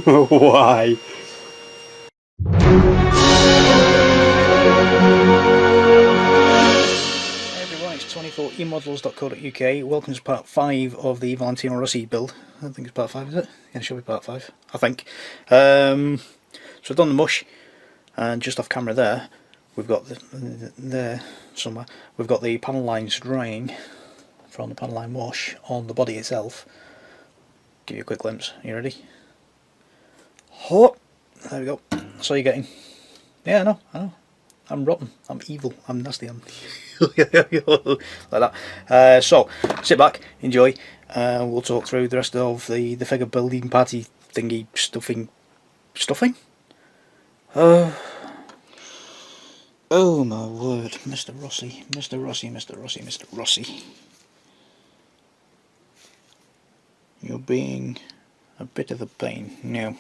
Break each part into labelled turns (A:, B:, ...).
A: Why?
B: Hey everyone, it's 24eModels.co.uk. Welcome to part 5 of the Rossi build. I think it's part 5, is it? Yeah, it should be part 5, I think. So I've done the mush, and just off camera there, we've got there somewhere, we've got the panel lines drying from the panel line wash on the body itself. Give you a quick glimpse. Are you ready? Oh, there we go. That's all you're getting. Yeah, I know. I'm rotten. I'm evil. I'm nasty. I'm like that. So sit back, enjoy. We'll talk through the rest of the figure building party thingy stuffing. Oh my word, Mr. Rossi, Mr. Rossi, Mr. Rossi, Mr. Rossi. You're being a bit of a pain. Now,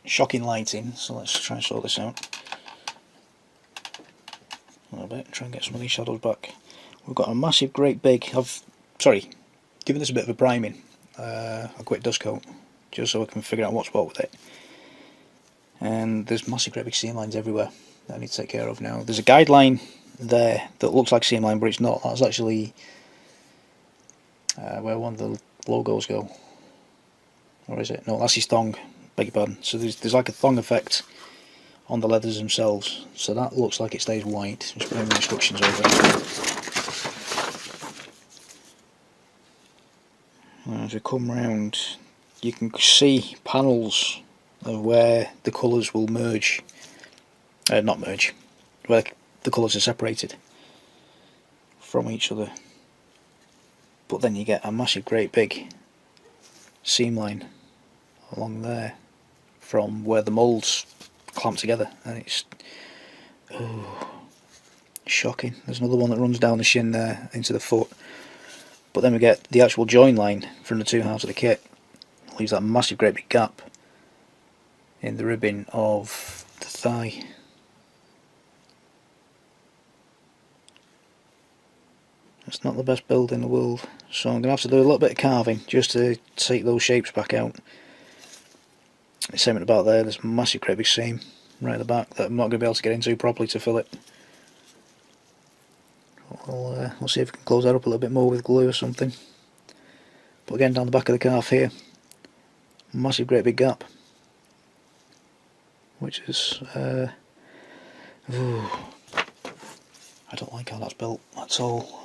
B: shocking lighting. So let's try and sort this out a little bit. Try and get some of these shadows back. We've got a massive, great big. Giving this a bit of a priming, a quick dust coat, just so I can figure out what's what with it. And there's massive, great big seam lines everywhere that I need to take care of now. There's a guideline there that looks like seam line, but it's not. That's actually where one of the logos go. Or is it? No, that's his thong. Beg your pardon. So there's like a thong effect on the leathers themselves. So that looks like it stays white. Just putting the instructions over. As we come round, you can see panels of where the colours will merge. Not merge. Where the colours are separated from each other. But then you get a massive, great big seam line along there from where the moulds clamp together, and it's shocking. There's another one that runs down the shin there into the foot, but then we get the actual join line from the two halves of the kit. It leaves that massive, great big gap in the ribbing of the thigh. It's not the best build in the world, so I'm going to have to do a little bit of carving just to take those shapes back out. Same about there, there's a massive, great big seam right at the back that I'm not going to be able to get into properly to fill it. We'll see if we can close that up a little bit more with glue or something. But again, down the back of the calf here, massive, great big gap, which is I don't like how that's built at all.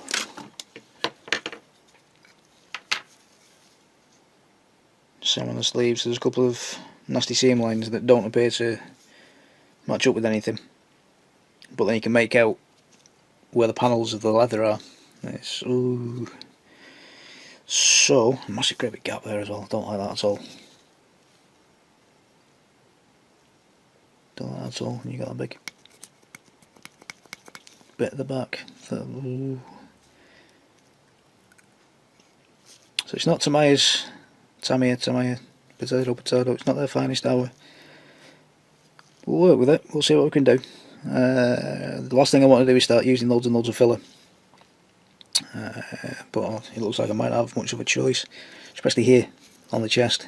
B: Same on the sleeves. There's a couple of nasty seam lines that don't appear to match up with anything, but then you can make out where the panels of the leather are. It's so massive, great big gap there as well. Don't like that at all. Don't like that at all. And you got a big bit at the back. So it's not Tamiya's. Tamiya, potato. It's not their finest hour. We'll work with it. We'll see what we can do. The last thing I want to do is start using loads and loads of filler. But it looks like I might not have much of a choice, especially here on the chest,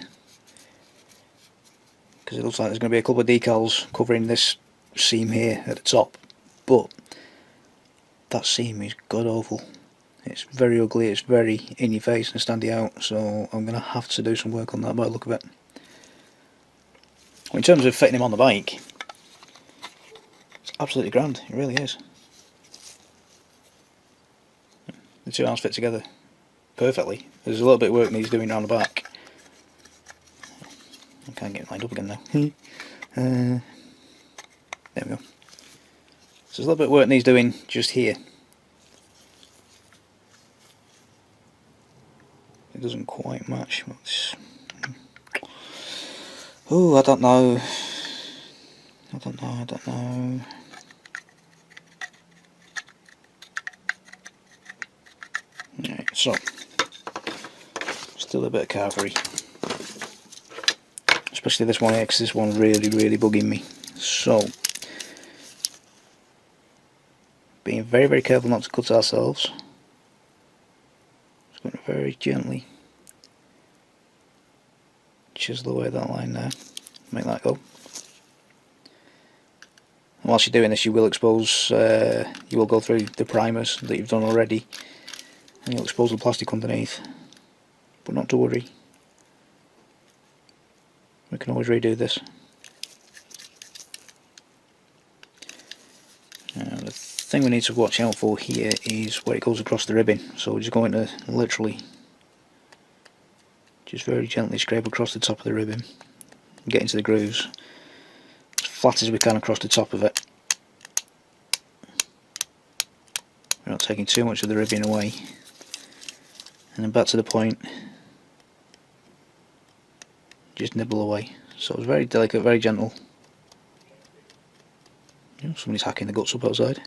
B: because it looks like there's going to be a couple of decals covering this seam here at the top, but that seam is god awful. It's very ugly, it's very in your face and standy out, so I'm going to have to do some work on that by the look of it. In terms of fitting him on the bike, it's absolutely grand, it really is. The two arms fit together perfectly. There's a little bit of work needs doing around the back. I can't get it lined up again now. There we go. So there's a little bit of work needs doing just here. It doesn't quite match. Oh, I don't know. Right, so still a bit of carvery, especially this one here, because this one really bugging me. So being very careful not to cut ourselves. Just going to very gently chisel away that line there. Make that go. And whilst you're doing this, you will expose, you will go through the primers that you've done already, and you'll expose the plastic underneath. But not to worry, we can always redo this. The thing we need to watch out for here is where it goes across the ribbing. So we're just going to literally just very gently scrape across the top of the ribbon and get into the grooves as flat as we can across the top of it. We're not taking too much of the ribbing away. And then back to the point, just nibble away. So it's very delicate, very gentle. You know, somebody's hacking the guts up outside.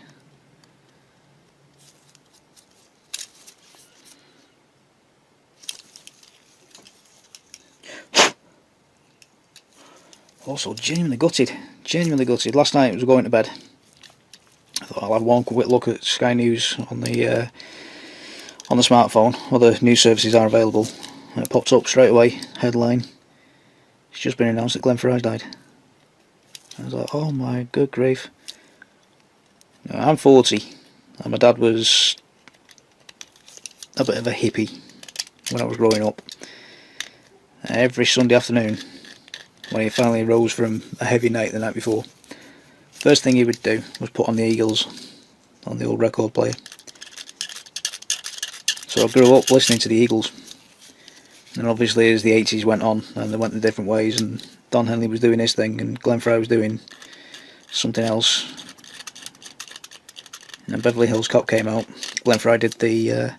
B: Also genuinely gutted. Last night I was going to bed. I thought I'll have one quick look at Sky News on the smartphone, whether news services are available. And it popped up straight away, headline: it's just been announced that Glenn Fry's died. I was like, oh my good grief. Now, I'm 40 and my dad was a bit of a hippie when I was growing up. Every Sunday afternoon, when he finally rose from a heavy night the night before, first thing he would do was put on the Eagles on the old record player. So I grew up listening to the Eagles, and obviously as the 80s went on and they went in different ways, and Don Henley was doing his thing and Glenn Fry was doing something else, and then Beverly Hills Cop came out. Glenn Fry did the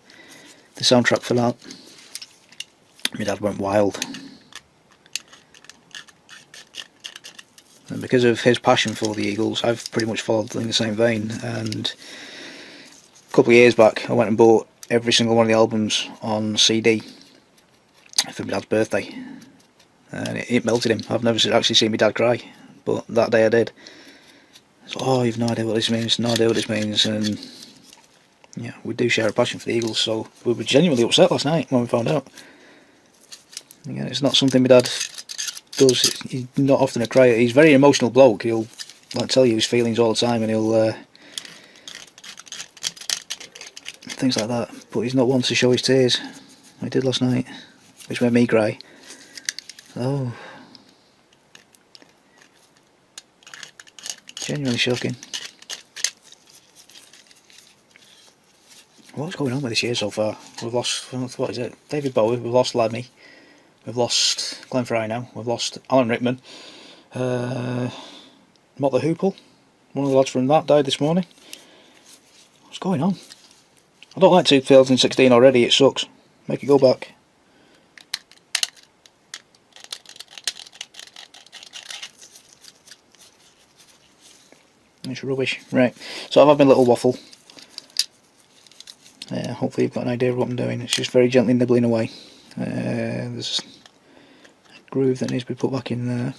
B: soundtrack for that. My dad went wild. And because of his passion for the Eagles, I've pretty much followed in the same vein. And a couple of years back, I went and bought every single one of the albums on CD for my dad's birthday, and it melted him. I've never actually seen my dad cry, but that day I did. So, oh, you've no idea what this means, and yeah, we do share a passion for the Eagles, so we were genuinely upset last night when we found out. Again, it's not something my dad does. He's not often a crier. He's a very emotional bloke. He'll tell you his feelings all the time, and he'll things like that, but he's not one to show his tears. He did last night, which made me cry. Oh, genuinely shocking. What's going on with this year so far? We've lost, what is it, David Bowie, we've lost Lemmy, we've lost Glenn Fry now, we've lost Alan Rickman, Mott the Hoople, one of the lads from that died this morning. What's going on? I don't like 2016 already, it sucks. Make it go back. It's rubbish. Right, so I've had my little waffle. Hopefully you've got an idea of what I'm doing. It's just very gently nibbling away. There's a groove that needs to be put back in there.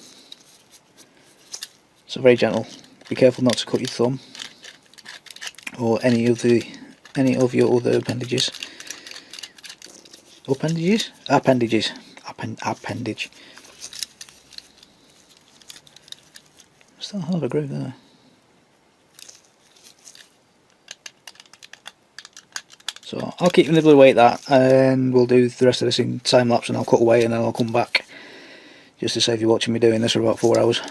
B: So very gentle. Be careful not to cut your thumb or any of your other appendages. Appendage. Still a hell of a groove there. So I'll keep nibbling away at that, and we'll do the rest of this in time lapse, and I'll cut away and then I'll come back just to save you watching me doing this for about 4 hours.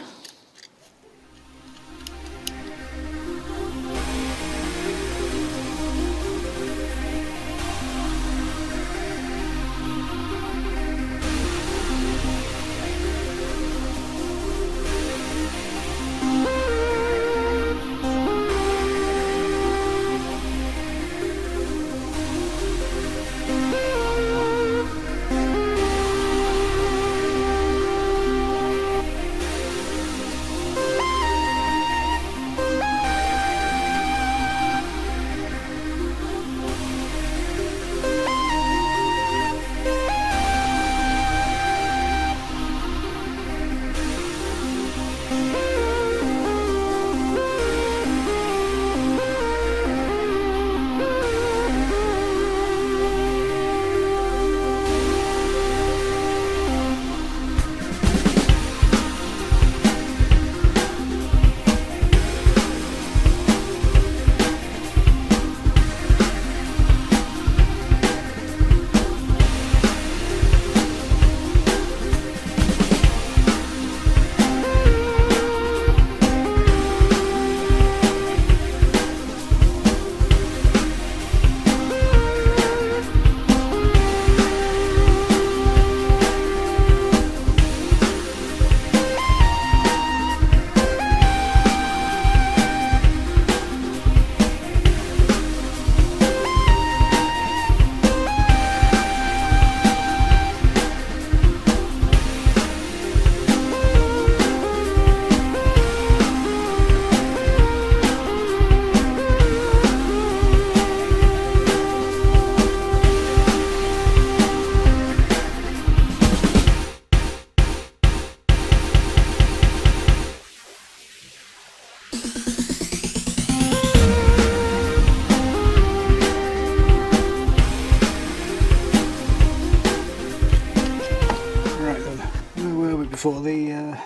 B: before the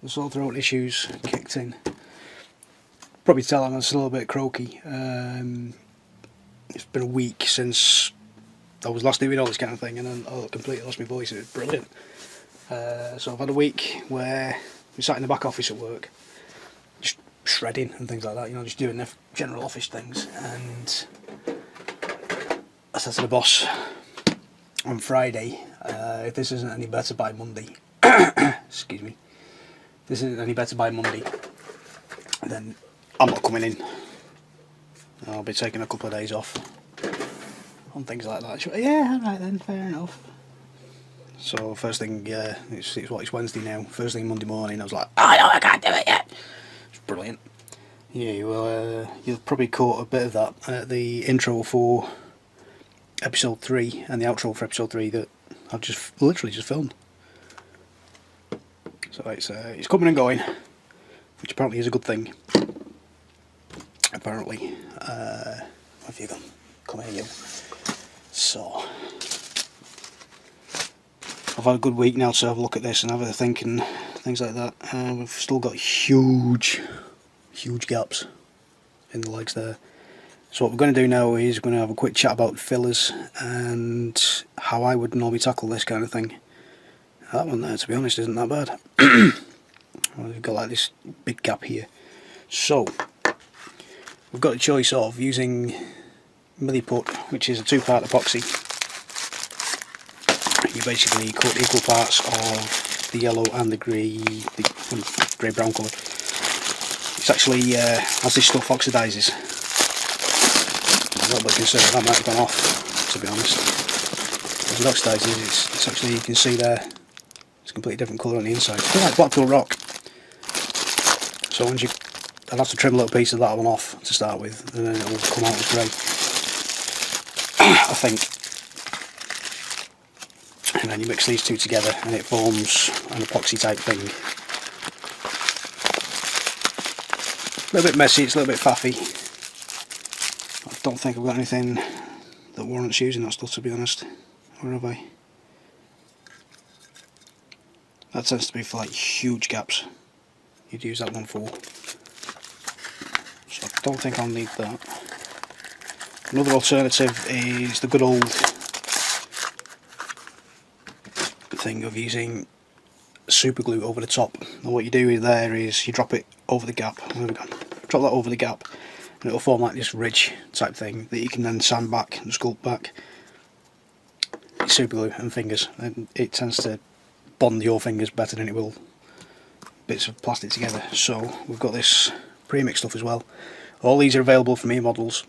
B: sore throat issues kicked in. Probably tell I'm still a little bit croaky. It's been a week since I was last doing all this kind of thing, and then I completely lost my voice. It was brilliant. So I've had a week where we sat in the back office at work, just shredding and things like that, you know, just doing the general office things. And I said to the boss on Friday, if this isn't any better by Monday, excuse me, if this isn't any better by Monday, then I'm not coming in. I'll be taking a couple of days off on things like that. She went, yeah, alright then, fair enough. So first thing, it's Wednesday now. First thing Monday morning, I was like, oh no, I can't do it yet. It's brilliant. Yeah, you've probably caught a bit of that at the intro for episode 3 and the outro for episode 3 that I've just literally just filmed. So it's coming and going, which apparently is a good thing. Apparently, where have you gone? Come here, you. So I've had a good week now to have a look at this and have a think and things like that. We've still got huge gaps in the legs there. So what we're going to do now is we're going to have a quick chat about fillers and how I would normally tackle this kind of thing. That one there, to be honest, isn't that bad. We've got like this big gap here. So we've got a choice of using Milliput, which is a 2-part epoxy. You basically cut equal parts of the yellow and the grey brown colour. It's actually, as this stuff oxidises, I'm a little bit concerned that might have gone off, to be honest. As it oxidises, it's actually, you can see there, it's a completely different colour on the inside. It's a bit like Blackpool rock. So once you, I'll have to trim a little piece of that one off to start with, and then it will come out as grey, I think. And then you mix these two together and it forms an epoxy type thing. A little bit messy, it's a little bit faffy. I don't think I've got anything that warrants using that stuff, to be honest. Or have I? That tends to be for like huge gaps. You'd use that one for. So I don't think I'll need that. Another alternative is the good old thing of using super glue over the top. And what you do there is you drop it over the gap. There we go. Drop that over the gap and it'll form like this ridge type thing that you can then sand back and sculpt back. Super glue and fingers, and it tends to bond your fingers better than it will bits of plastic together. So we've got this pre-mixed stuff as well. All these are available from eModels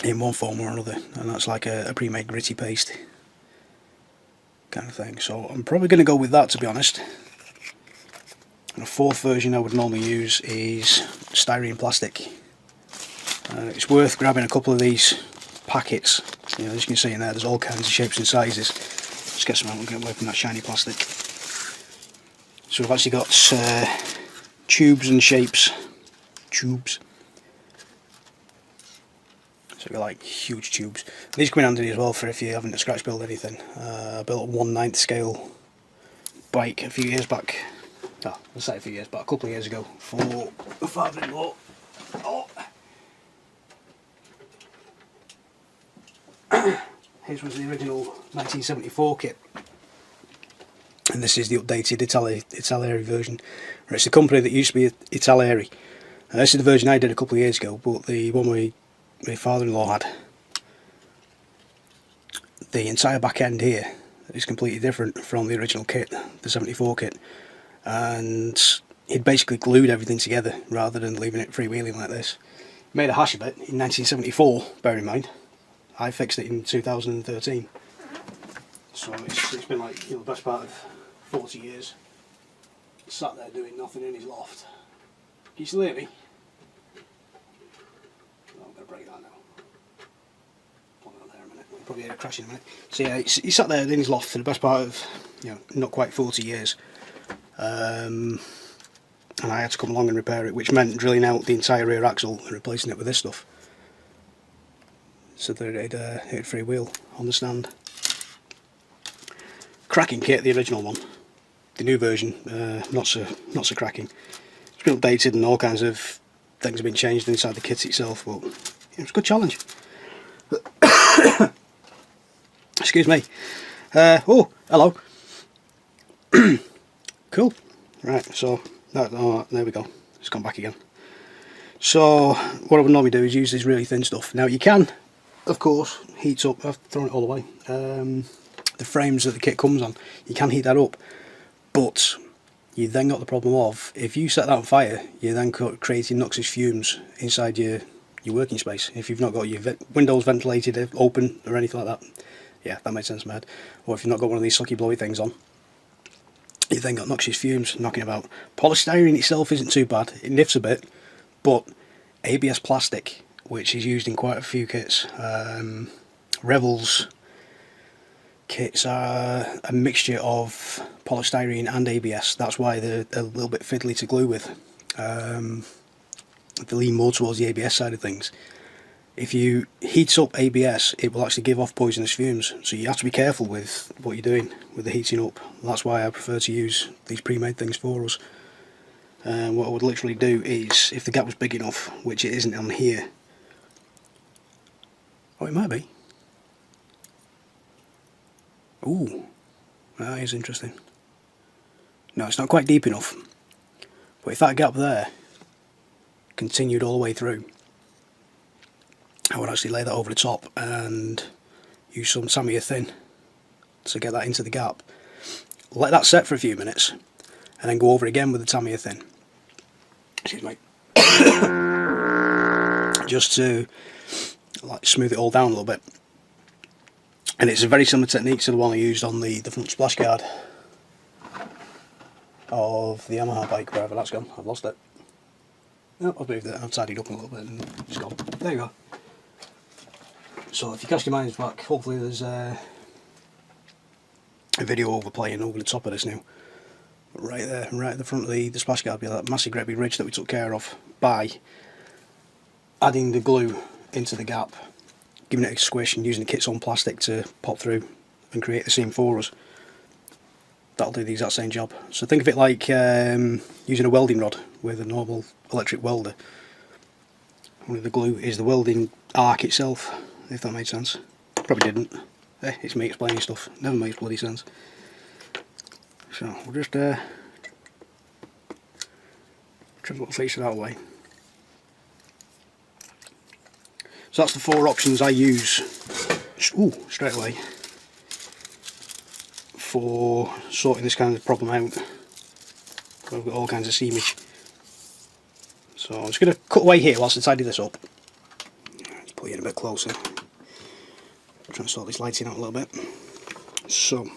B: in one form or another, and that's like a pre-made gritty paste kind of thing. So I'm probably going to go with that, to be honest. And a fourth version I would normally use is styrene plastic. It's worth grabbing a couple of these packets. You know, as you can see in there, there's all kinds of shapes and sizes. Let's get some out and get away from that shiny plastic. So we've actually got tubes and shapes. Tubes. So we've got like huge tubes. These come in handy as well for if you haven't scratch build anything. I built a 1/9 scale bike a few years back. Oh, I say a few years back, a couple of years ago for a father-in-law. Oh. His was the original 1974 kit, and this is the updated Italieri version. It's the company that used to be Italieri. This is the version I did a couple of years ago, but the one my father-in-law had, the entire back end here is completely different from the original kit, the 74 kit, and he'd basically glued everything together rather than leaving it freewheeling like this. He made a hash of it in 1974, bear in mind. I fixed it in 2013, so it's been like, you know, the best part of 40 years. Sat there doing nothing in his loft. Can you still hear me? No, I'm going to break that now. Put that there a minute. I'll probably hear it crashing in a minute. So yeah, he sat there in his loft for the best part of, you know, not quite 40 years. And I had to come along and repair it, which meant drilling out the entire rear axle and replacing it with this stuff, so that it'd free wheel on the stand. cracking kit, the original one. The new version, not so cracking. It's been updated and all kinds of things have been changed inside the kit itself, but it's a good challenge. Excuse me. Oh, hello. Cool. Right, so there we go. It's gone back again. So what I would normally do is use this really thin stuff. Now you can, of course, heat up. I've thrown it all away. The frames that the kit comes on, you can heat that up, but you then got the problem of, if you set that on fire, you're then creating noxious fumes inside your working space. If you've not got your windows ventilated open or anything like that, yeah, that makes sense in my head. Or if you've not got one of these sucky blowy things on, you then got noxious fumes knocking about. Polystyrene itself isn't too bad, it niffs a bit, but ABS plastic, which is used in quite a few kits, Revels kits are a mixture of polystyrene and ABS. That's why they're a little bit fiddly to glue with. They lean more towards the ABS side of things. If you heat up ABS, it will actually give off poisonous fumes, so you have to be careful with what you're doing with the heating up. That's why I prefer to use these pre-made things for us. What I would literally do is, if the gap was big enough, which it isn't on here, oh, it might be. Ooh, that is interesting. No, it's not quite deep enough, but if that gap there continued all the way through, I would actually lay that over the top and use some Tamiya thin to get that into the gap. Let that set for a few minutes and then go over it again with the Tamiya thin. Excuse me. Just to like smooth it all down a little bit. And it's a very similar technique to the one I used on the front splash guard of the Yamaha bike, wherever that's gone. I've lost it. No, I've moved it, I've tidied up a little bit and it's gone. There you go. So if you cast your minds back, hopefully there's a video overplaying over the top of this now. Right there, right at the front of the splash guard, be that massive great big ridge that we took care of by adding the glue into the gap, giving it a squish and using the kit's own plastic to pop through and create the seam for us. That'll do the exact same job. So think of it like using a welding rod with a normal electric welder. Only the glue is the welding arc itself, if that made sense. Probably didn't. It's me explaining stuff. Never makes bloody sense. So we'll just trim the little feature that way. So that's the 4 options I use straight away for sorting this kind of problem out. I've got all kinds of seamage. So I'm just going to cut away here whilst I tidy this up. Let's pull you in a bit closer. Try and sort this lighting out a little bit. So I'm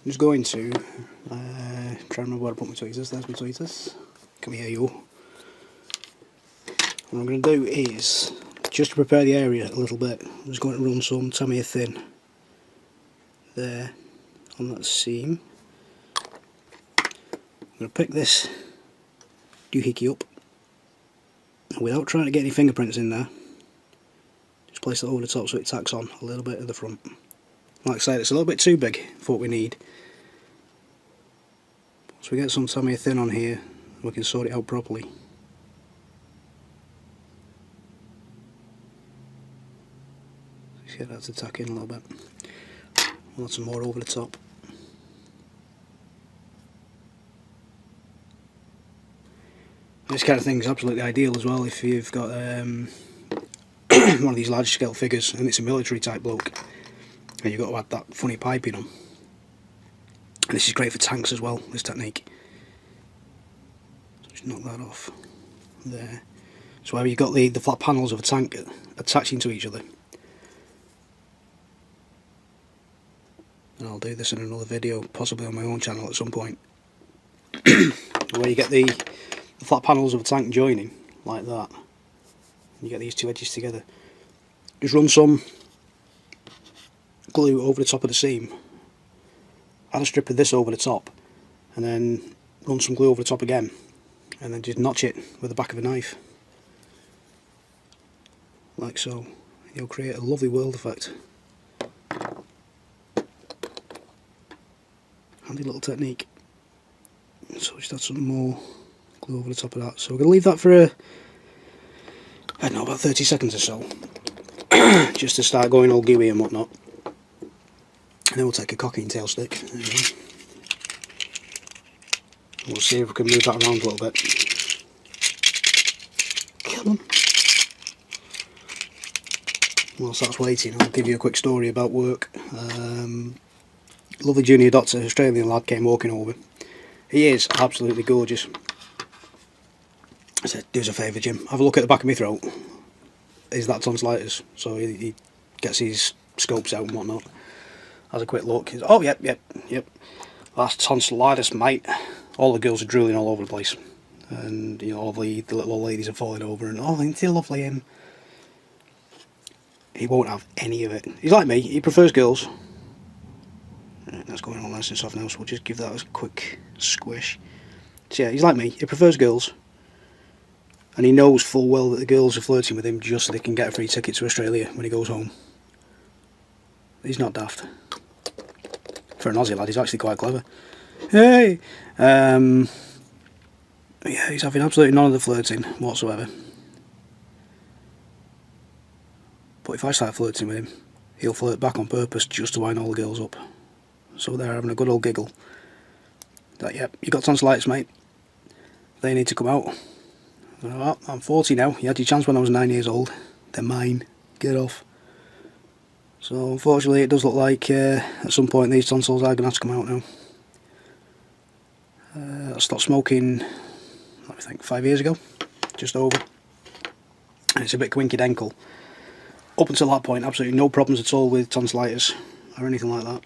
B: just going to try and remember where I put my tweezers. There's my tweezers. Come here, you. What I'm going to do is, just to prepare the area a little bit, I'm just going to run some Tamiya thin there on that seam. I'm going to pick this doohickey up, and without trying to get any fingerprints in there, just place it over the top so it tacks on a little bit at the front. Like I said, it's a little bit too big for what we need. Once we get some Tamiya thin on here, we can sort it out properly. Just get that to tack in a little bit. We'll add some more over the top. This kind of thing is absolutely ideal as well if you've got one of these large scale figures and it's a military type bloke and you've got to add that funny piping on. And this is great for tanks as well, this technique. So just knock that off there. So where you've got the flat panels of a tank attaching to each other. And I'll do this in another video, possibly on my own channel at some point. Where you get the flat panels of a tank joining, like that. You get these two edges together. Just run some glue over the top of the seam. Add a strip of this over the top. And then run some glue over the top again. And then just notch it with the back of a knife. Like so. You'll create a lovely world effect. handy little technique. So just add some more glue over the top of that. So we're going to leave that for I don't know, about 30 seconds or so, just to start going all gooey and whatnot. And then we'll take a cocking tail stick. There you go. We'll see if we can move that around a little bit. Come on. Whilst that's waiting, I'll give you a quick story about work. Lovely junior doctor, Australian lad, came walking over. He is absolutely gorgeous. I said, do us a favour, Jim, have a look at the back of my throat. Is that tonsillitis? So he gets his scopes out and whatnot. Has a quick look. He's, oh, yep. That's tonsillitis, mate. All the girls are drooling all over the place. And, you know, all the little old ladies are falling over. And, oh, ain't he lovely, him? He won't have any of it. He's like me, he prefers girls. Right, that's going on nice and soft now, so we'll just give that a quick squish. So yeah, he's like me, he prefers girls. And he knows full well that the girls are flirting with him just so they can get a free ticket to Australia when he goes home. He's not daft. For an Aussie lad, he's actually quite clever. Hey! Yeah, he's having absolutely none of the flirting whatsoever. But if I start flirting with him, he'll flirt back on purpose just to wind all the girls up. So they're having a good old giggle. That, yep, you got tonsillitis, mate. They need to come out. Oh, I'm 40 now. You had your chance when I was 9 years old. They're mine. Get off. So unfortunately, it does look like at some point these tonsils are going to have to come out now. I stopped smoking, let me think, 5 years ago, just over. And it's a bit quinky-denkle. Up until that point, absolutely no problems at all with tonsillitis or anything like that.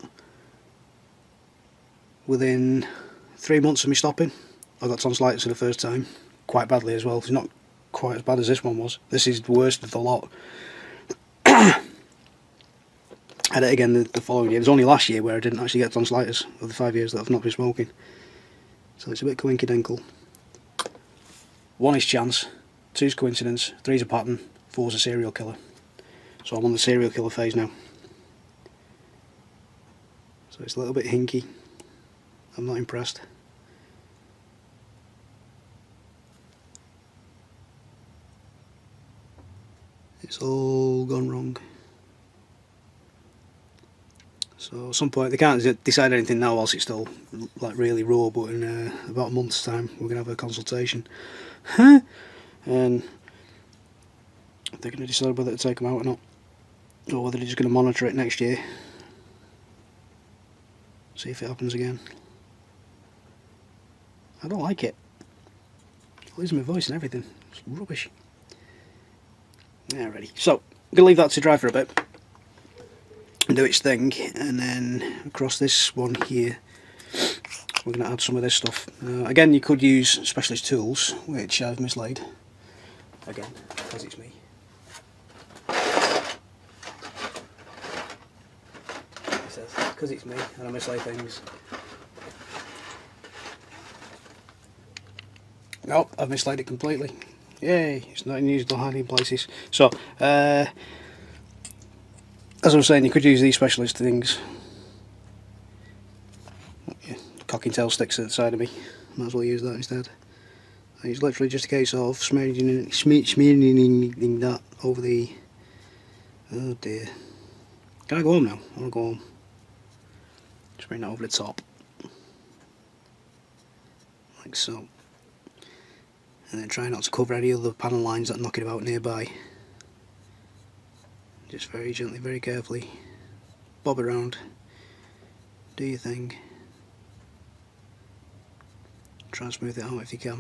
B: Within 3 months of me stopping, I got tonsillitis for the first time, quite badly as well. It's not quite as bad as this one was. This is the worst of the lot. I had it again the following year. It was only last year where I didn't actually get tonsillitis of the 5 years that I've not been smoking. So it's a bit coinky-dinkle. 1 is chance, 2 is coincidence, 3 is a pattern, 4 is a serial killer. So I'm on the serial killer phase now. So it's a little bit hinky. I'm not impressed. It's all gone wrong. So at some point, they can't decide anything now whilst it's still like really raw, but in about a month's time we're going to have a consultation. And they're going to decide whether to take them out or not, or whether they're just going to monitor it next year, see if it happens again. I don't like it. I'm losing my voice and everything. It's rubbish. Alrighty, so I'm going to leave that to dry for a bit and do its thing, and then across this one here we're going to add some of this stuff. Again, you could use specialist tools, which I've mislaid again because it's me. It says because it's me and I mislay things. Nope, I've mislaid it completely. Yay, it's not in usable hiding places. So as I was saying, you could use these specialist things. Cocking tail sticks at the side of me. Might as well use that instead. And it's literally just a case of smearing that over the... Oh dear. Can I go home now? I want to go home. Just bring that over the top. Like so. And then try not to cover any other panel lines that are knocking about nearby. Just very gently, very carefully bob around, do your thing, try and smooth it out if you can.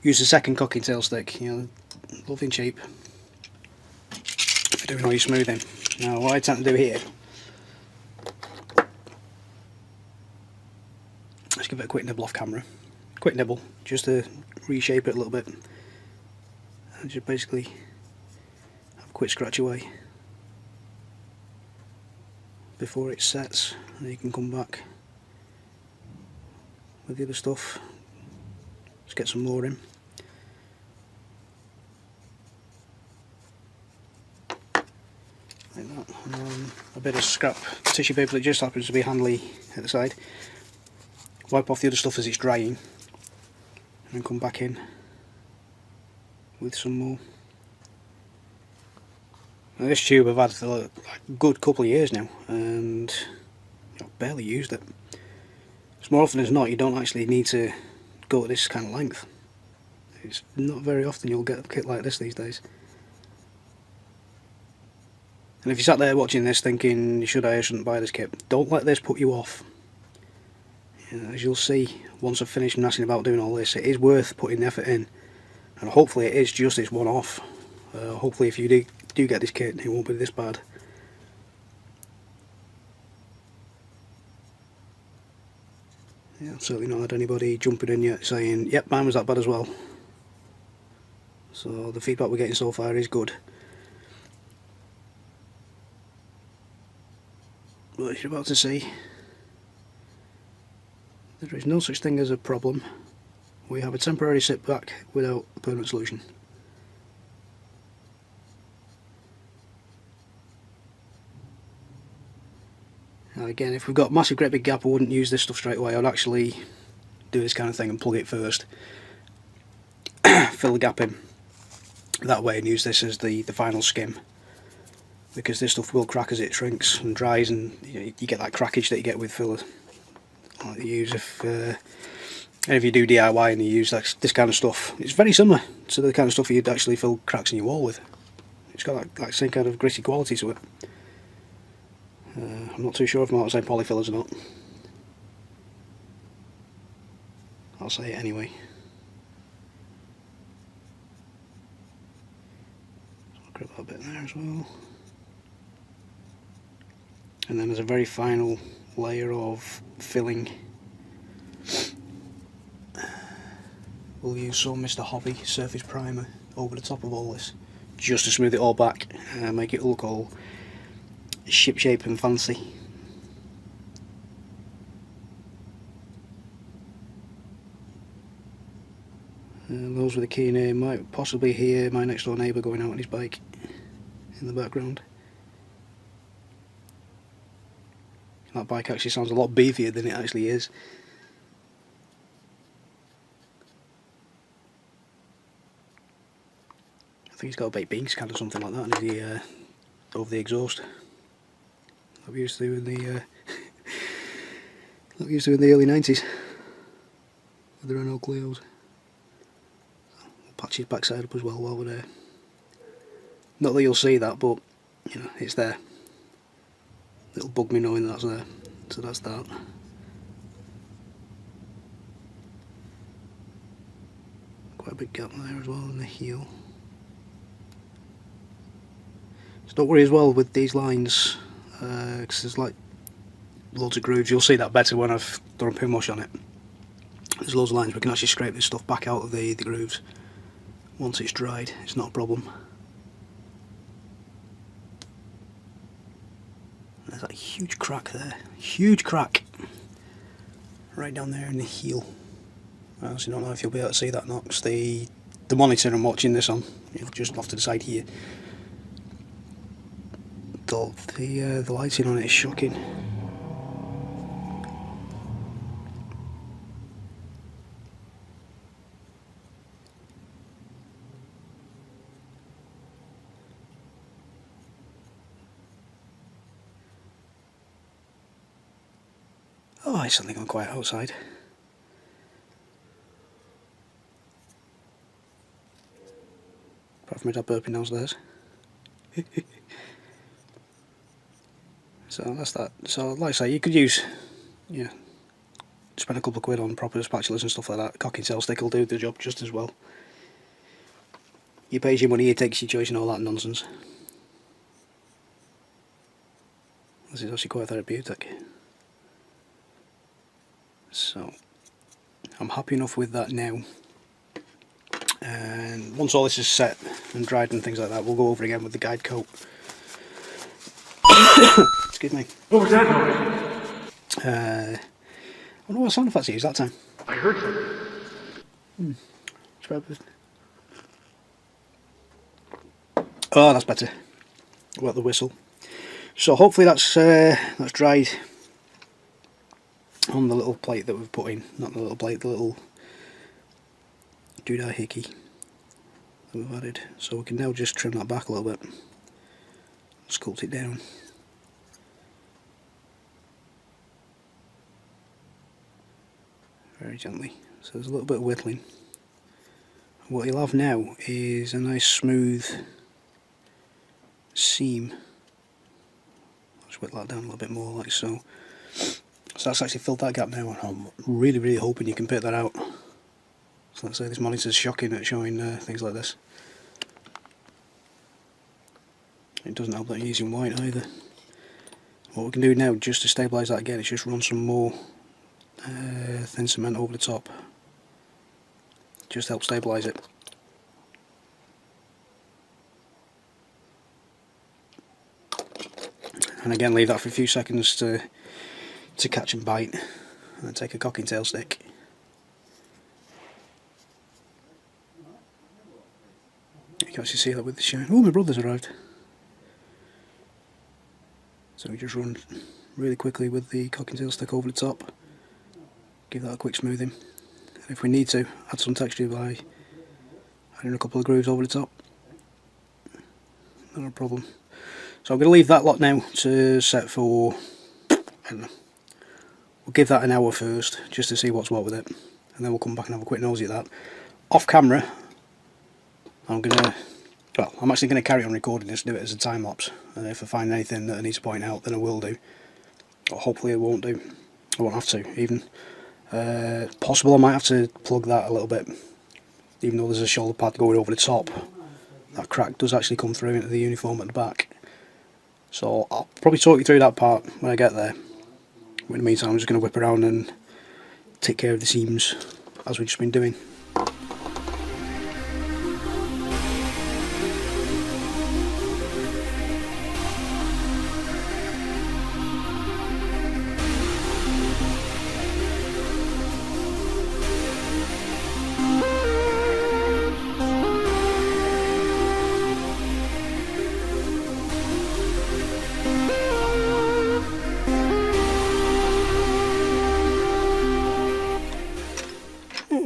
B: Use the second cocking tail stick, you know, nothing cheap if you're doing all your smoothing. Now what I tend to do here, let's give it a quick nibble off camera, quick nibble, just to reshape it a little bit, and just basically have a quick scratch away before it sets, and you can come back with the other stuff. Let's get some more in. Like that. a bit of scrap tissue paper that just happens to be handy at the side. Wipe off the other stuff as it's drying, and then come back in with some more. Now this tube I've had for like a good couple of years now, and I've barely used it. So more often than not, you don't actually need to go to this kind of length. It's not very often you'll get a kit like this these days. And if you sat there watching this thinking, should I or shouldn't buy this kit, don't let this put you off. As you'll see, once I've finished messing about doing all this, it is worth putting the effort in. And hopefully it is just this one-off. Hopefully if you do get this kit, it won't be this bad. Yeah, I've certainly not had anybody jumping in yet saying, yep, mine was that bad as well. So the feedback we're getting so far is good. But as you're about to see, there is no such thing as a problem. We have a temporary sit back without a permanent solution. Now again, if we've got a massive great big gap, I wouldn't use this stuff straight away. I'd actually do this kind of thing and plug it first. Fill the gap in that way and use this as the final skim. Because this stuff will crack as it shrinks and dries, and you get that crackage that you get with filler. Like you use if you do DIY and you use this kind of stuff, it's very similar to the kind of stuff you'd actually fill cracks in your wall with. It's got that same kind of gritty quality to it. I'm not too sure if I'm allowed to say polyfillers or not. I'll say it anyway. So I'll grab that bit there as well. And then there's a very final layer of filling. We'll use some Mr. Hobby surface primer over the top of all this, just to smooth it all back and make it look all ship-shape and fancy. And those with a keen ear might possibly hear my next door neighbour going out on his bike in the background. That bike actually sounds a lot beefier than it actually is. I think he's got a baked bean scan or something like that in the, over the exhaust. That we used to do in the early 90s with the Renault Clios. We'll patch his backside up as well while we're there. Not that you'll see that, but you know, it's there. It'll bug me knowing that's there. So that's that. Quite a big gap there as well in the heel. So don't worry as well with these lines, because there's like loads of grooves. You'll see that better when I've done a pin wash on it. There's loads of lines. We can actually scrape this stuff back out of the grooves once it's dried. It's not a problem. There's that huge crack there. Huge crack. Right down there in the heel. I honestly don't know if you'll be able to see that or not, because the monitor I'm watching this on, just off to the side here, the lighting on it is shocking. Oh, it's something gone quiet outside. Apart from my dad burping downstairs. So that's that. So like I say, you could use, spend a couple of quid on proper spatulas and stuff like that. Cocking tail stick will do the job just as well. You pay your money, you take your choice and all that nonsense. This is actually quite therapeutic. So I'm happy enough with that now. And once all this is set and dried and things like that, we'll go over again with the guide coat. Excuse me.
A: What was that noise?
B: I wonder what sound effects I used that time.
A: I heard something.
B: Oh, that's better. What the whistle. So hopefully that's dried on the little plate that we've put in. Not the little plate, the little doodah hickey that we've added. So we can now just trim that back a little bit, sculpt it down. Very gently. So there's a little bit of whittling. What you'll have now is a nice smooth seam. I'll just whittle that down a little bit more, like so. So that's actually filled that gap now, and I'm really hoping you can pick that out. So let's say this monitor's shocking at showing things like this. It doesn't help that you're using white either. What we can do now, just to stabilise that again, is just run some more thin cement over the top. Just help stabilise it. And again, leave that for a few seconds to catch and bite, and then take a cocking tail stick. You can actually see that with the shine. Oh, my brother's arrived. So we just run really quickly with the cocking tail stick over the top. Give that a quick smoothing. And if we need to, add some texture by adding a couple of grooves over the top. Not a problem. So I'm going to leave that lot now to set for, I don't know, we'll give that an hour first, just to see what's what with it. And then we'll come back and have a quick nosy at that. Off camera, I'm actually going to carry on recording this, do it as a time lapse. If I find anything that I need to point out, then I will do. Or hopefully I won't do. I won't have to, even. Possible I might have to plug that a little bit. Even though there's a shoulder pad going over the top, that crack does actually come through into the uniform at the back. So I'll probably talk you through that part when I get there. In the meantime, I'm just going to whip around and take care of the seams, as we've just been doing.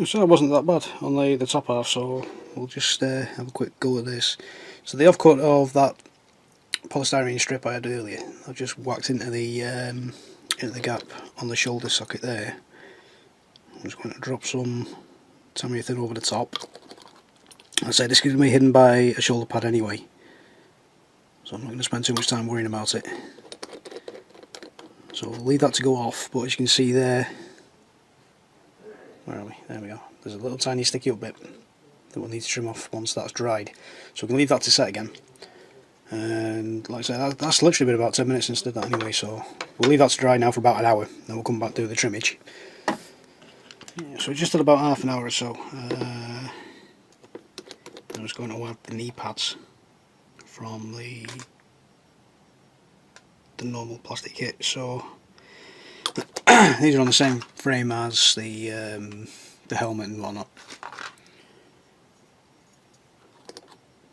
B: So that wasn't that bad on the top half, so we'll just have a quick go at this. So the offcut of that polystyrene strip I had earlier, I've just whacked into the gap on the shoulder socket there. I'm just going to drop some Tamiya thin over the top. I say this is going to be hidden by a shoulder pad anyway, so I'm not going to spend too much time worrying about it. So we'll leave that to go off, but as you can see there, where are we? There we go. There's a little tiny sticky up bit that we'll need to trim off once that's dried. So we can leave that to set again. And like I said, that's literally been about 10 minutes since I did that anyway, so we'll leave that to dry now for about an hour, then we'll come back to do the trimmage. Yeah, so we just did about half an hour or so. I'm just going to add the knee pads from the normal plastic kit. So these are on the same frame as the helmet and whatnot.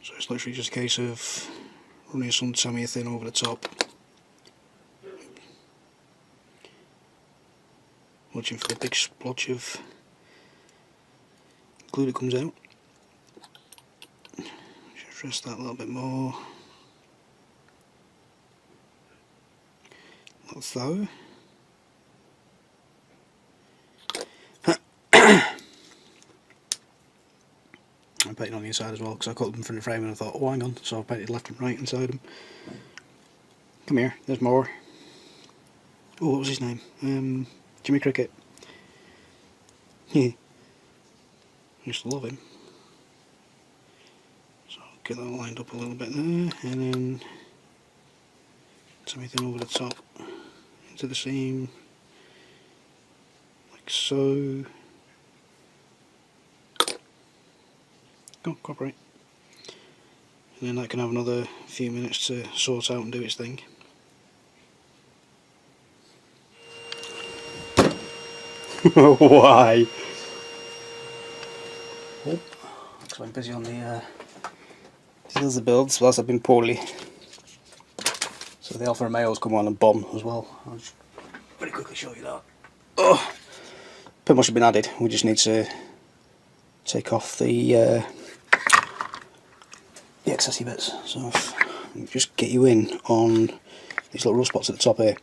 B: So it's literally just a case of running some Tamiya thin over the top, watching for the big splotch of glue that comes out. Just rest that a little bit more, like so. I painted on the inside as well because I cut them from the frame and I thought, oh hang on, so I painted left and right inside them. Come here, there's more. Oh, what was his name? Jimmy Cricket. Yeah. I used to love him. So I'll get that lined up a little bit there, and then something over the top into the seam, like so. Oh, copyright. And then that can have another few minutes to sort out and do its thing. Why? Oh, looks like I'm busy on the builds, whilst I've been poorly. So the Alfa Romeo's come on and bomb as well. I'll just very quickly show you that. Oh, pretty much have been added. We just need to take off the excessy bits. So I'll just get you in on these little rust spots at the top here.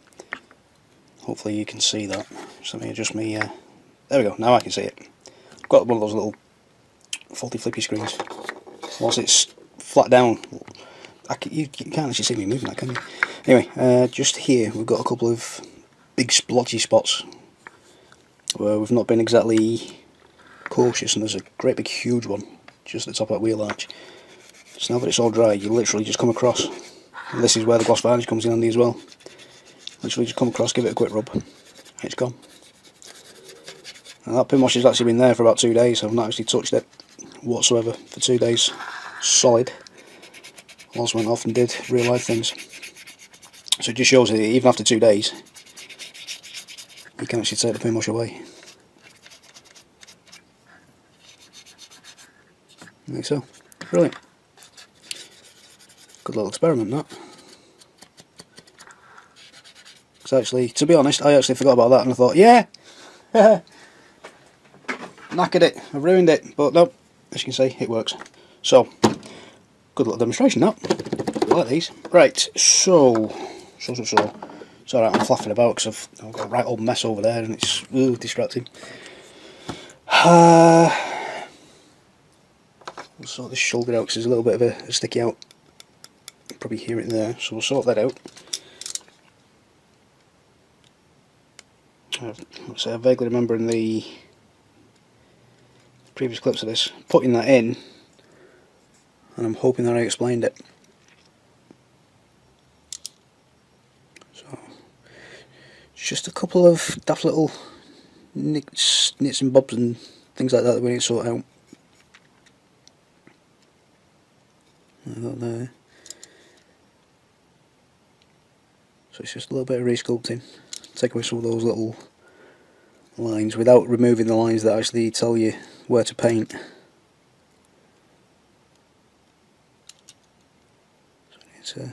B: Hopefully you can see that. Just let me adjust me. There we go. Now I can see it. I've got one of those little faulty flippy screens. Whilst it's flat down, you can't actually see me moving that, can you? Anyway, just here we've got a couple of big splotchy spots where we've not been exactly cautious, and there's a great big huge one just at the top of that wheel arch. So now that it's all dry, you literally just come across, and this is where the gloss varnish comes in handy as well. Literally just come across, give it a quick rub, and it's gone. And that pin wash has actually been there for about 2 days. I've not actually touched it whatsoever for 2 days, solid. Also went off and did real life things. So it just shows that even after 2 days, you can actually take the pin wash away. Like so. Brilliant. Good little experiment, that. Because actually, to be honest, I actually forgot about that and I thought, yeah, knackered it, I've ruined it, but nope, as you can see, it works. So, good little demonstration, that. I like these. Right, so. It's alright, I'm flapping about because I've got a right old mess over there and it's distracting. We'll sort this shoulder out because there's a little bit of a sticky out. You can probably hear it there, so we'll sort that out. I vaguely remember in the previous clips of this putting that in, and I'm hoping that I explained it. So, just a couple of daft little nits and bobs and things like that that we need to sort out. There. So it's just a little bit of resculpting. Take away some of those little lines without removing the lines that actually tell you where to paint. So I need to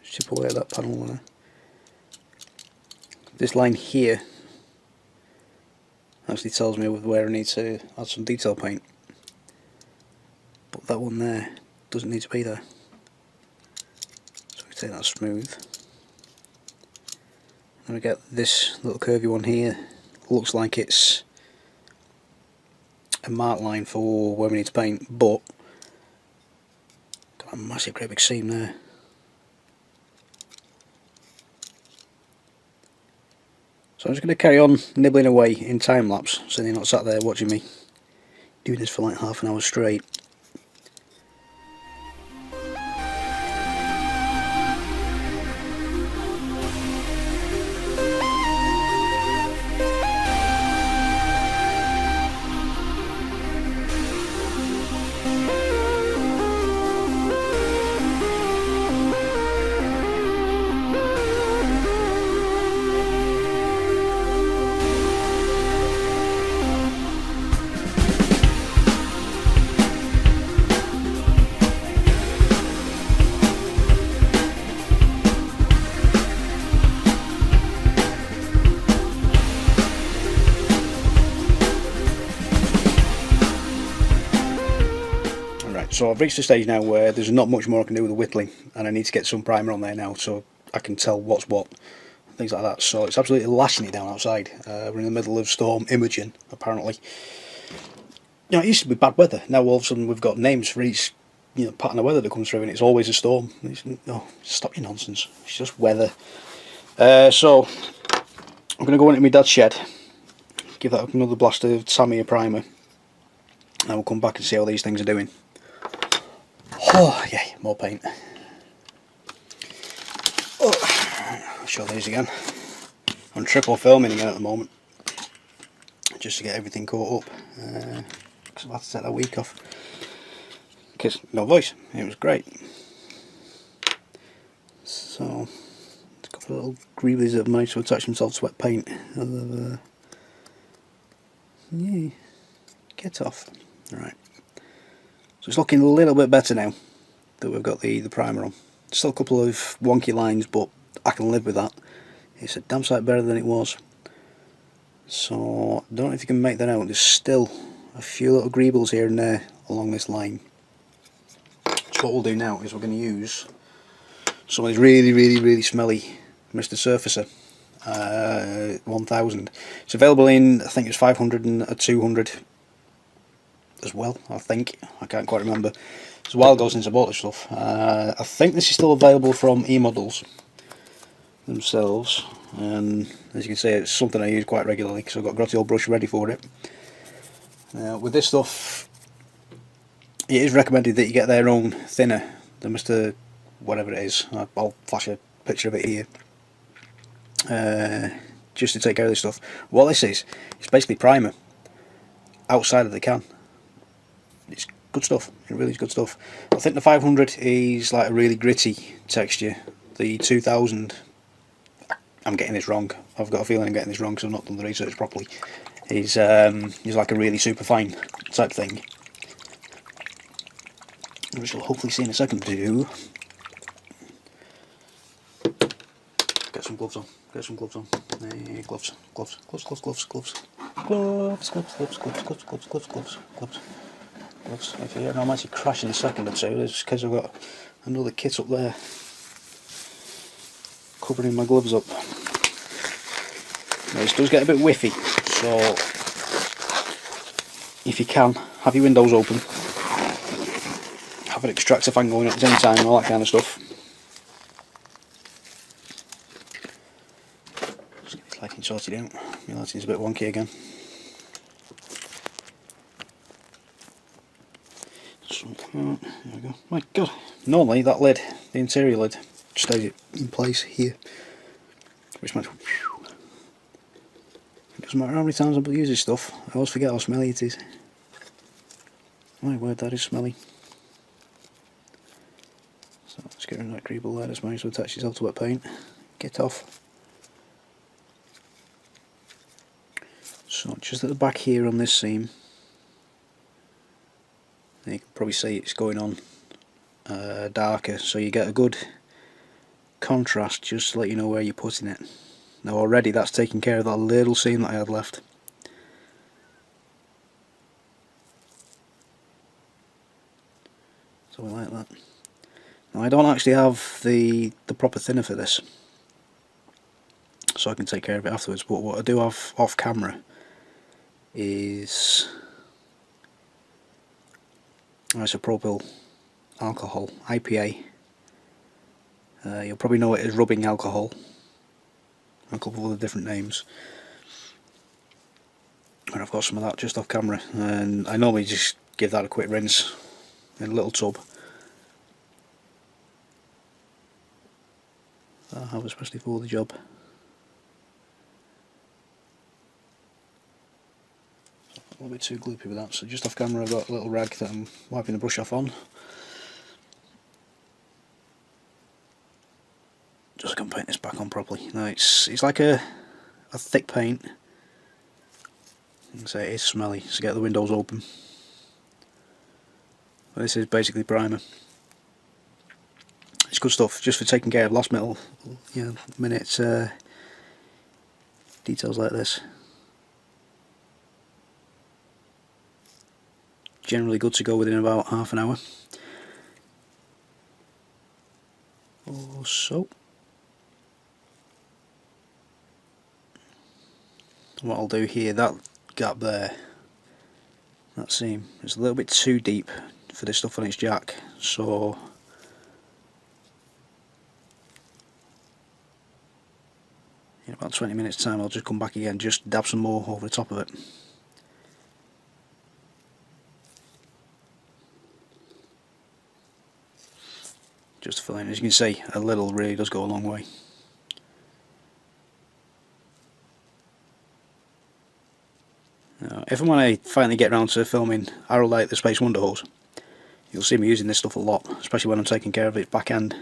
B: chip away at that panel there. This line here actually tells me where I need to add some detail paint, but that one there doesn't need to be there. So we take that smooth. And we get this little curvy one here. Looks like it's a mark line for where we need to paint, but got a massive great big seam there. So I'm just going to carry on nibbling away in time lapse, so you're not sat there watching me doing this for like half an hour straight. So I've reached a stage now where there's not much more I can do with the whittling, and I need to get some primer on there now so I can tell what's what, things like that. So it's absolutely lashing it down outside. We're in the middle of Storm Imogen, apparently. You know, it used to be bad weather. Now all of a sudden we've got names for each, you know, pattern of weather that comes through, and it's always a storm. No, stop your nonsense. It's just weather. So I'm going to go into my dad's shed, give that another blast of Tamiya primer, and we'll come back and see how these things are doing. Oh, yeah, more paint. Oh, I'll show these again. I'm triple filming again at the moment, just to get everything caught up. Because I've had to take that week off. Because no voice, it was great. So, a couple of little greaves that have managed to attach themselves to wet paint. Yeah, get off. Alright. So it's looking a little bit better now that we've got the primer on. Still a couple of wonky lines, but I can live with that. It's a damn sight better than it was. So I don't know if you can make that out. There's still a few little greebles here and there along this line. So what we'll do now is we're going to use some of these really smelly Mr. Surfacer 1000. It's available in, I think it's 500 and a 200 as well, I think. I can't quite remember. It's a while ago since I bought this stuff. I think this is still available from eModels themselves, and as you can see, it's something I use quite regularly because I've got a grotty old brush ready for it. With this stuff, it is recommended that you get their own thinner, the Mr. whatever it is. I'll flash a picture of it here, just to take care of this stuff. What this is, it's basically primer outside of the can. It's good stuff, it really is good stuff. I think the 500 is like a really gritty texture. The 2000, I'm getting this wrong, I've got a feeling I'm getting this wrong because I've not done the research properly, is like a really super fine type thing, which we'll hopefully see in a second too. Get some gloves on, get some gloves on. Gloves. If you hear me, I might crash in a second or two, it's because I've got another kit up there covering my gloves up. Now, this does get a bit whiffy, so if you can, have your windows open, have an extractor fan going at the same time and all that kind of stuff. Just get this lighting sorted out. My lighting's a bit wonky again. So, there we go. My God, normally that lid, the interior lid, stays in place here, which makes, it doesn't matter how many times I use this stuff, I always forget how smelly it is. My word, that is smelly. So let's get rid of that greeble there, that's managed to attach itself to wet paint. Get off. So just at the back here on this seam, you can probably see it's going on darker, so you get a good contrast just to let you know where you're putting it. Now already that's taking care of that little seam that I had left. So we like that. Now I don't actually have the proper thinner for this, so I can take care of it afterwards, but what I do have off camera is isopropyl alcohol, IPA. You'll probably know it as rubbing alcohol, a couple of other different names. And I've got some of that just off camera, and I normally just give that a quick rinse in a little tub. That'll help especially for the job. A little bit too gloopy with that, so just off camera I've got a little rag that I'm wiping the brush off on. Just so I can paint this back on properly. Now it's like a thick paint. You can say it is smelly, so get the windows open. But this is basically primer. It's good stuff, just for taking care of last minute details like this. Generally good to go within about half an hour or so. What I'll do here, that gap there, that seam, it's a little bit too deep for this stuff on its jack, so in about 20 minutes time I'll just come back again, just dab some more over the top of it. Just to fill in. As you can see, a little really does go a long way. Now, if and when I finally get around to filming Arrow Light the Space Wonder Hose, you'll see me using this stuff a lot, especially when I'm taking care of its back end,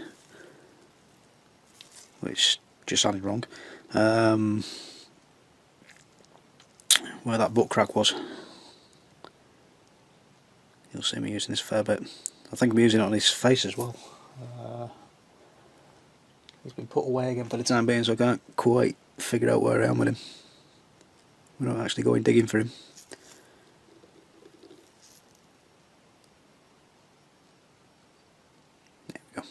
B: which just sounded wrong. Where that butt crack was, you'll see me using this a fair bit. I think I'm using it on his face as well. He's been put away again for the time being, so I can't quite figure out where I am with him. We're not actually going digging for him. There we go.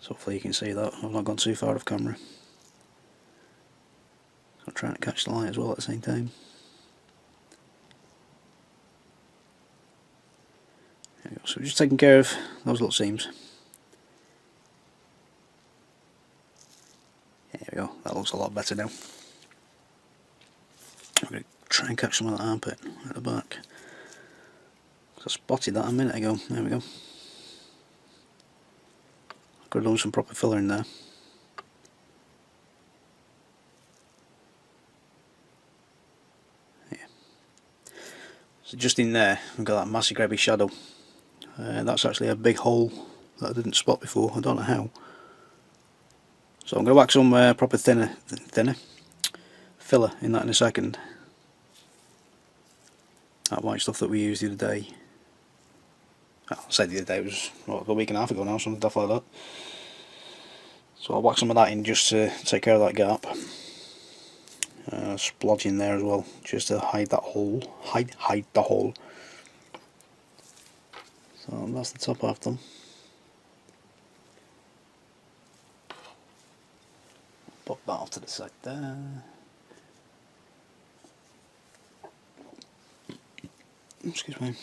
B: So hopefully you can see that. I've not gone too far off camera. I'm trying to catch the light as well at the same time. There we go. So we're just taking care of those little seams. There we go. That looks a lot better now. I'm going to try and catch some of that armpit at the back. I spotted that a minute ago. There we go. Could have done some proper filler in there. Yeah. So just in there, we've got that massive grabby shadow. That's actually a big hole that I didn't spot before. I don't know how. So I'm going to whack some proper thinner filler in that in a second. That white stuff that we used the other day. I said the other day, it was what, a week and a half ago now, some stuff like that. So I'll whack some of that in just to take care of that gap. Splodge in there as well, just to hide that hole. Hide the hole. So that's the top half done. Pop that off to the side there. Excuse me.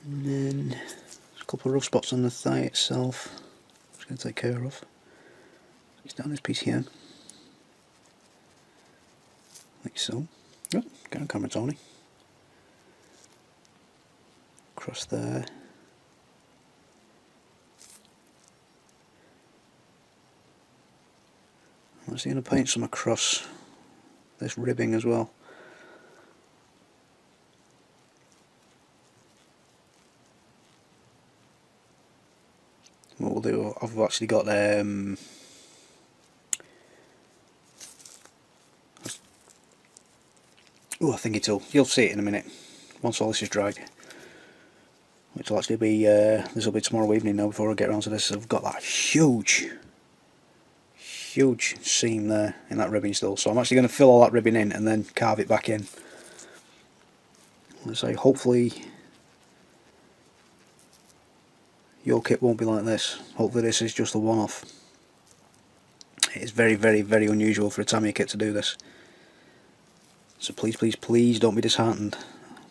B: And then there's a couple of rough spots on the thigh itself. I'm just going to take care of. It's down this piece here. Like so. Oh, get on camera, Tony. Across there. I'm actually going to paint some across this ribbing as well. What we'll do, I've actually got oh, I think you'll see it in a minute once all this is dried, which will actually be this will be tomorrow evening now before I get around to this. I've got that huge seam there in that ribbing still, so I'm actually going to fill all that ribbing in and then carve it back in. Let's say hopefully your kit won't be like this. Hopefully this is just a one-off. It is very unusual for a Tamiya kit to do this, so please don't be disheartened.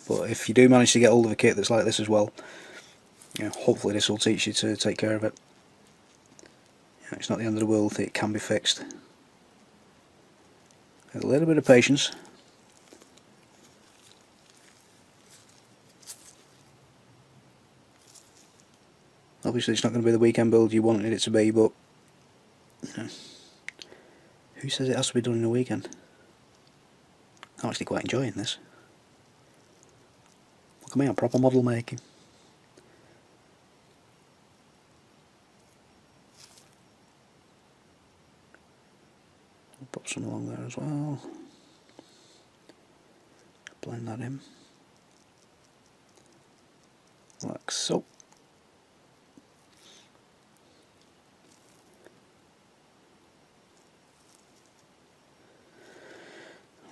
B: But if you do manage to get hold of a kit that's like this as well, you know, hopefully this will teach you to take care of it. You know, it's not the end of the world, it can be fixed. A little bit of patience. Obviously it's not going to be the weekend build you wanted it to be, but you know, who says it has to be done in a weekend? I'm actually quite enjoying this. Look at me, I'm proper model making. I'll put some along there as well. Blend that in. Like so.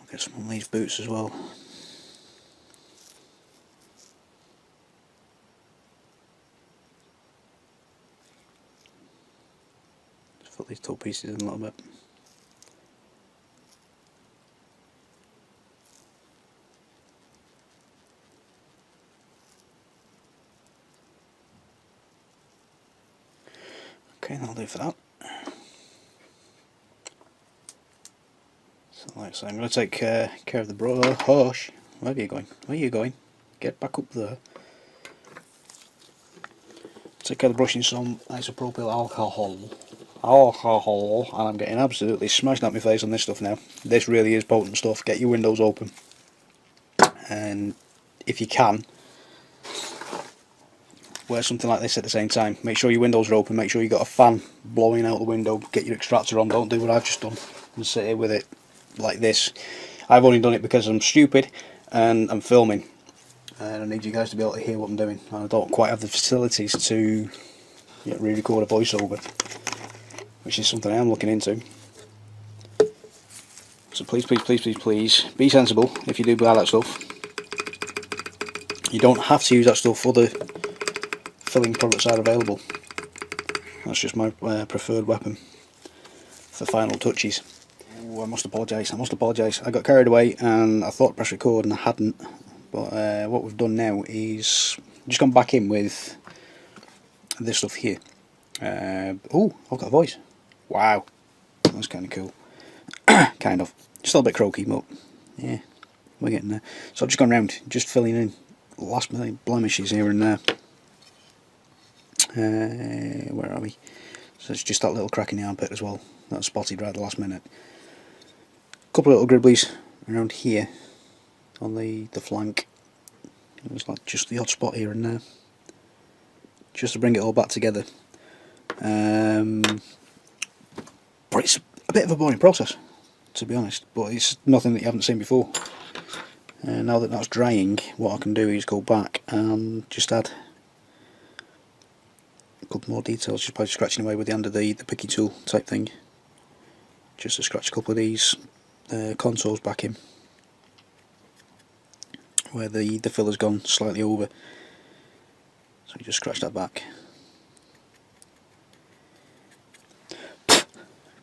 B: Get some on these boots as well. Just put these two pieces in a little bit. Okay, that'll do for that. So like I say, I'm going to take care of the brush. Hush! Where are you going? Where are you going? Get back up there. Take care of the brush in some isopropyl alcohol. And I'm getting absolutely smashed at my face on this stuff now. This really is potent stuff. Get your windows open. And if you can, wear something like this at the same time. Make sure your windows are open, make sure you've got a fan blowing out the window, get your extractor on, don't do what I've just done and sit here with it like this. I've only done it because I'm stupid and I'm filming. and I need you guys to be able to hear what I'm doing. And I don't quite have the facilities to re-record a voiceover, which is something I am looking into. So please, please, please, please, please be sensible if you do buy that stuff. You don't have to use that stuff. Other filling products are available. That's just my preferred weapon for final touches. Ooh, I must apologise. I got carried away and I thought to press record and I hadn't. But what we've done now is just gone back in with this stuff here. Oh, I've got a voice. Wow, that's kind of cool. Kind of. Still a bit croaky, but yeah, we're getting there. So I've just gone round, just filling in last minute blemishes here and there. Where are we? So it's just that little crack in the armpit as well. That spotted right at the last minute. A couple of little gribblies around here on the flank. There's like just the odd spot here and there. Just to bring it all back together. But it's a bit of a boring process, to be honest. But it's nothing that you haven't seen before. Now that that's drying, what I can do is go back and just add a couple more details, just by scratching away with the end of the picky tool type thing, just to scratch a couple of these contours back in where the filler's gone slightly over, so you just scratch that back,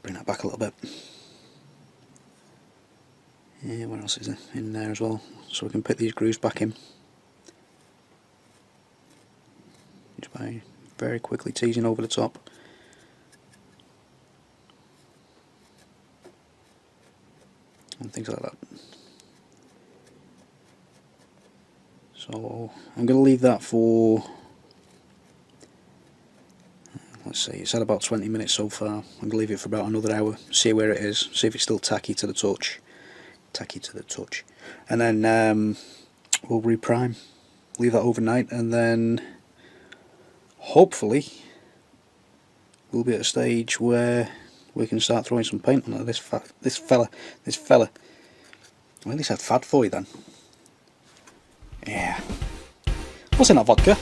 B: bring that back a little bit. Yeah, what else is there in there as well, so we can put these grooves back in just by very quickly teasing over the top. And things like that. So I'm going to leave that for, let's see, it's had about 20 minutes so far. I'm going to leave it for about another hour, see where it is, see if it's still tacky to the touch. And then we'll reprime, leave that overnight, and then hopefully we'll be at a stage where we can start throwing some paint on this fella. Well, at least I had fad for you then. Yeah. What's in that vodka?